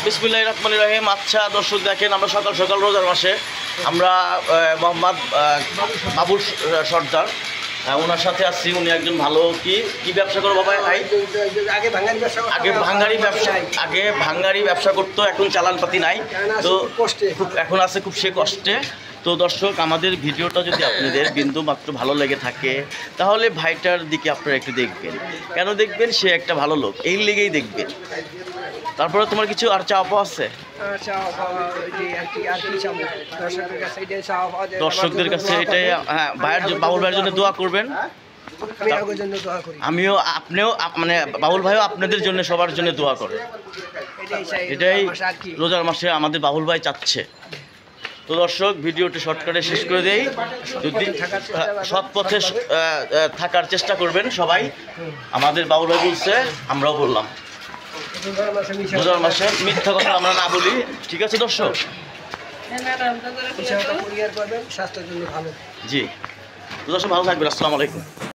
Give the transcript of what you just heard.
বিসমিল্লাহির রহমানির রহিম। আচ্ছা দর্শক দেখেন, আমরা সকাল সকাল রোজার মাসে আমরা মোহাম্মদ বাবুল সর্দার ওনার সাথে আসছি। উনি একজন ভালো কি ব্যবসা করো বাবা? আগে ভাঙ্গারি ব্যবসা করতো, এখন চালানপাতি নাই, তো এখন আছে খুব সে কষ্টে। তো দর্শক, আমাদের ভিডিওটা যদি আপনাদের বিন্দু মাত্র ভালো লেগে থাকে তাহলে ভাইটার দিকে আপনারা একটু দেখবেন। কেন দেখবেন? সে একটা ভালো লোক, এই লেগেই দেখবেন। তারপরে তোমার কিছু আর চাওয়া পাওয়া আছে? দর্শকদের কাছে এটাই, হ্যাঁ, বাবুল ভাইয়ের জন্য দোয়া করবেন। আমিও, আপনিও, মানে বাবুল ভাইও আপনাদের জন্য, সবার জন্য দোয়া করে। এটাই রোজার মাসে আমাদের বাবুল ভাই চাচ্ছে। তো দর্শক, ভিডিওটি শর্টকাটে শেষ করে দেই। যদি সৎ পথে থাকার চেষ্টা করবেন সবাই। আমাদের বাবুল ভাই বলছে, আমরাও বললাম, রোজার মাসে মিথ্যা কথা আমরা না বলি। ঠিক আছে দর্শক? জি, দর্শক ভালো থাকবেন। আসসালামু আলাইকুম।